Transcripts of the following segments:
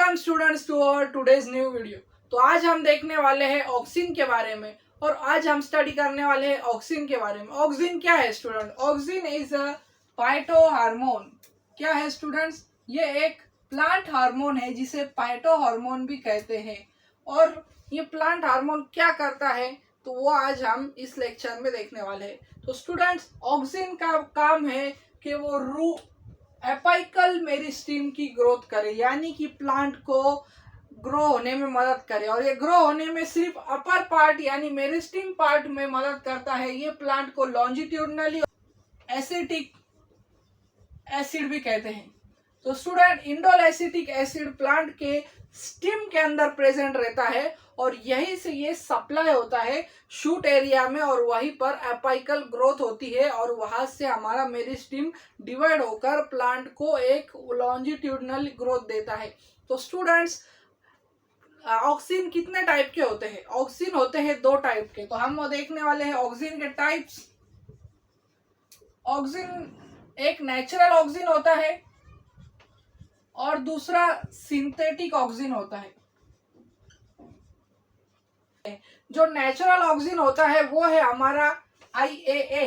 Welcome students to our today's new video. तो आज हम देखने वाले हैं ऑक्सिन के बारे में और आज हम स्टडी करने वाले हैं ऑक्सिन के बारे में। ऑक्सिन क्या है student? Auxin is a phyto hormone. क्या है स्टूडेंट्स? ये एक प्लांट हार्मोन है जिसे फाइटो हार्मोन भी कहते हैं। और ये प्लांट हार्मोन क्या करता है तो वो आज हम इस लेक्चर में देखने वाले हैं। तो स्टूडेंट्स, ऑक्सिन का काम है कि वो एपाइकल मेरिस्टेम की ग्रोथ करे, यानी कि प्लांट को ग्रो होने में मदद करे। और ये ग्रो होने में सिर्फ अपर पार्ट यानी मेरिस्टेम पार्ट में मदद करता है। ये प्लांट को लॉन्जिट्यूडनली एसिटिक एसिड भी कहते हैं। तो student, indole acetic acid plant के स्टेम के अंदर प्रेजेंट रहता है और यहीं से ये सप्लाई होता है शूट एरिया में और वहीं पर एपाइकल ग्रोथ होती है और वहां से हमारा मेरिस्टेम डिवाइड होकर प्लांट को एक लॉन्जिट्यूडनल ग्रोथ देता है। तो स्टूडेंट्स, ऑक्सिन कितने टाइप के होते हैं? ऑक्सिन होते हैं दो टाइप के। तो हम देखने वाले हैं ऑक्सिन के टाइप्स। ऑक्सिन, एक नेचुरल ऑक्सिन होता है और दूसरा सिंथेटिक ऑक्सिन होता है। जो नेचुरल ऑक्सिन होता है वो है हमारा IAA,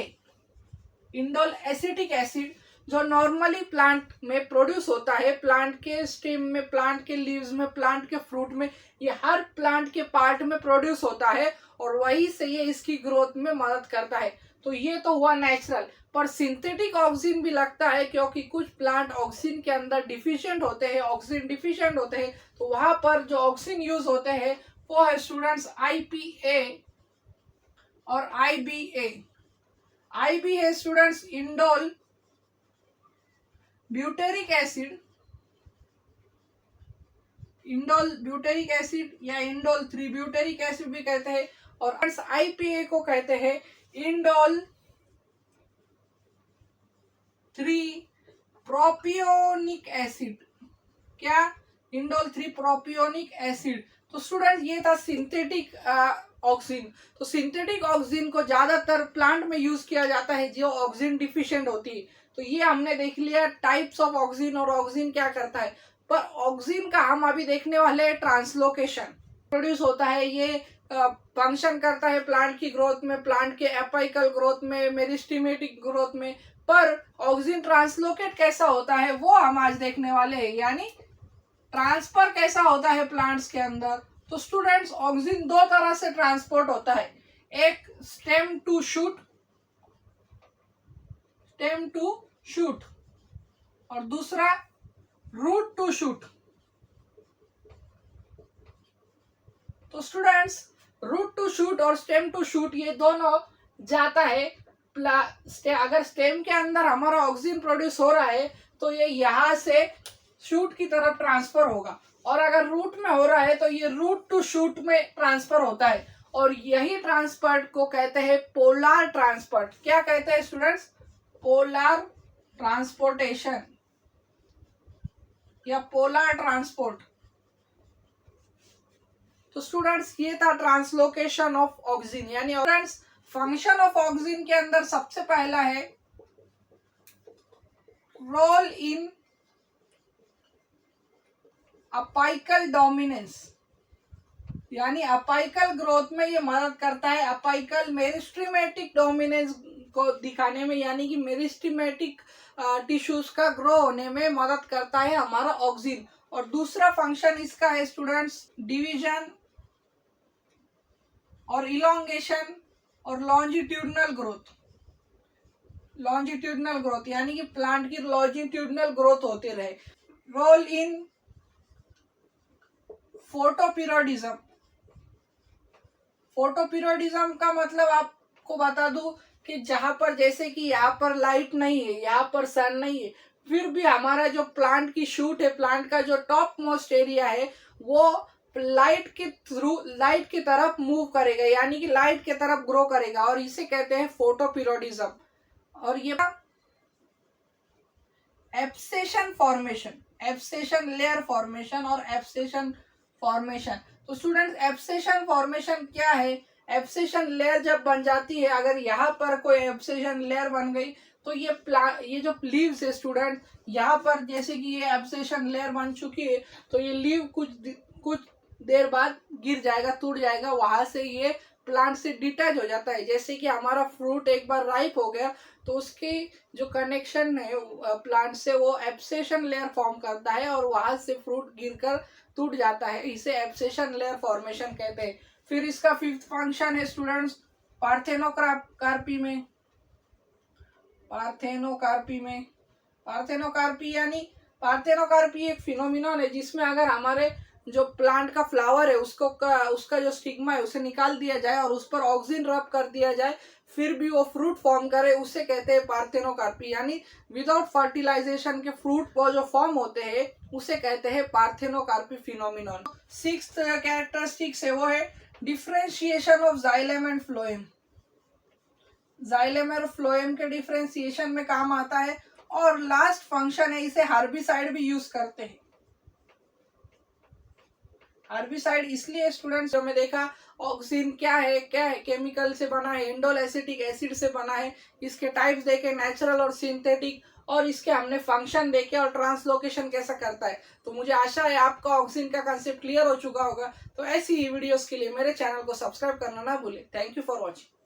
इंडोल एसिटिक एसिड, जो नॉर्मली प्लांट में प्रोड्यूस होता है। प्लांट के स्टेम में, प्लांट के लीव्स में, प्लांट के फ्रूट में, ये हर प्लांट के पार्ट में प्रोड्यूस होता है और वहीं से ये इसकी ग्रोथ में मदद करता है। तो ये तो हुआ नेचुरल। पर सिंथेटिक ऑक्सिन भी लगता है क्योंकि कुछ प्लांट ऑक्सिन के अंदर डिफिशिएंट होते हैं, ऑक्सिन डिफिशिएंट होते हैं। तो वहां पर जो ऑक्सिन यूज होते हैं वो है स्टूडेंट्स IPA और IBA। IB है students indole butyric acid, indole butyric acid या इंडोल 3 ब्यूटेरिक एसिड भी कहते हैं। और IPA को कहते हैं इंडोल 3 प्रोपियोनिक एसिड। क्या? Indole 3 propionic acid. तो स्टूडेंट, ये था सिंथेटिक ऑक्सिन। तो सिंथेटिक ऑक्सिन को ज्यादातर प्लांट में यूज किया जाता है जो ऑक्सिन डिफिशिएंट होती है। तो ये हमने देख लिया टाइप्स ऑफ ऑक्सिन और ऑक्सिन क्या करता है। पर ऑक्सिन का हम अभी देखने वाले हैं ट्रांसलोकेशन। प्रोड्यूस होता है, ये फंक्शन करता है प्लांट की ग्रोथ में, प्लांट के एपाइकल ग्रोथ में, मेरिस्टेमेटिक ग्रोथ में। पर ऑक्सिन ट्रांसलोकेट कैसा होता है वो हम आज देखने वाले हैं, यानी ट्रांसफर कैसा होता है प्लांट्स के अंदर। तो स्टूडेंट्स, ऑक्सिन दो तरह से ट्रांसपोर्ट होता है। एक stem to shoot, stem to shoot, और दूसरा रूट टू शूट। तो स्टूडेंट्स, रूट टू शूट और स्टेम टू शूट ये दोनों जाता है। अगर स्टेम के अंदर हमारा ऑक्सिन प्रोड्यूस हो रहा है तो ये यहाँ से शूट की तरफ ट्रांसफर होगा, और अगर रूट में हो रहा है तो ये रूट टू शूट में ट्रांसफर होता है। और यही ट्रांसपोर्ट को कहते हैं पोलर ट्रांसपोर्ट। क्या कहते हैं स्टूडेंट्स? पोलर ट्रांसपोर्टेशन या पोलर ट्रांसपोर्ट। तो स्टूडेंट्स, ये था ट्रांसलोकेशन ऑफ ऑक्सिन। यानी स्टूडेंट्स, फंक्शन ऑफ ऑक्सिन के अंदर सबसे पहला है रोल इन अपाइकल डोमिनेंस, यानी अपाइकल ग्रोथ में ये मदद करता है। अपाइकल मेरिस्टेमेटिक डोमिनेंस को दिखाने में, यानी कि मेरिस्टेमेटिक टिश्यूज का ग्रो होने में मदद करता है हमारा ऑक्सिन। और दूसरा फंक्शन इसका है स्टूडेंट्स डिवीजन और इलोंगेशन और लॉन्जिट्यूडनल ग्रोथ। लॉन्जिट्यूडनल ग्रोथ यानी कि प्लांट की लॉन्जिट्यूडनल ग्रोथ होती रहे। Role in photoperiodism. फोटोपीरियोडिज्म का मतलब आपको बता दूं कि जहां पर, जैसे कि यहाँ पर लाइट नहीं है, यहाँ पर सन नहीं है, फिर भी हमारा जो प्लांट की शूट है, प्लांट का जो टॉप मोस्ट एरिया है, वो लाइट के थ्रू, लाइट की तरफ मूव करेगा, यानी कि लाइट की तरफ ग्रो करेगा, और इसे कहते हैं फोटोपीरियोडिज्म। और ये abscission formation, abscission layer formation और एब्सेशन फॉर्मेशन। तो स्टूडेंट्स, एब्सेशन फॉर्मेशन क्या है? एब्सेशन लेयर जब बन जाती है, अगर यहाँ पर कोई एब्सेशन लेयर बन गई तो ये जो लीव्स है स्टूडेंट, यहाँ पर जैसे कि ये एब्सेशन लेयर बन चुकी है, तो ये लीव कुछ देर बाद गिर जाएगा, टूट जाएगा, वहां से ये प्लांट से डिटैच हो जाता है। जैसे कि हमारा फ्रूट एक बार राइप हो गया तो उसकी जो कनेक्शन है प्लांट से, वो एब्सेशन लेयर फॉर्म करता है और वहां से फ्रूट गिरकर टूट जाता है। इसे एब्सेशन लेयर फॉर्मेशन कहते हैं। फिर इसका फिफ्थ फंक्शन है स्टूडेंट्स पार्थेनोकार्पी में। पार्थेनोकार्पी एक फिनोमिनन है जिसमें अगर हमारे जो प्लांट का फ्लावर है उसका जो स्टिग्मा है उसे निकाल दिया जाए और उस पर ऑक्सीजन रब कर दिया जाए, फिर भी वो फ्रूट फॉर्म करे, उसे कहते हैं पार्थेनोकार्पी। यानी विदाउट फर्टिलाइजेशन के फ्रूट वो जो फॉर्म होते हैं उसे कहते हैं पार्थेनोकार्पी फिनोमिनन। सिक्स्थ कैरेक्टरिस्टिक्स है वो है differentiation of xylem and phloem. Xylem और फ्लोएम के डिफरेंशिएशन में काम आता है। और लास्ट फंक्शन है, इसे हर्बिसाइड भी यूज करते हैं। हर्बिसाइड इसलिए स्टूडेंट्स जो मैं देखा, ऑक्सिन क्या है केमिकल से बना है, इंडोल एसिटिक एसिड से बना है, इसके टाइप्स देखे नेचुरल और सिंथेटिक, और इसके हमने फंक्शन देखे और ट्रांसलोकेशन कैसा करता है। तो मुझे आशा है आपका ऑक्सिन का कंसेप्ट क्लियर हो चुका होगा। तो ऐसी ही वीडियोस के लिए मेरे चैनल को सब्सक्राइब करना ना भूलें। Thank you for watching.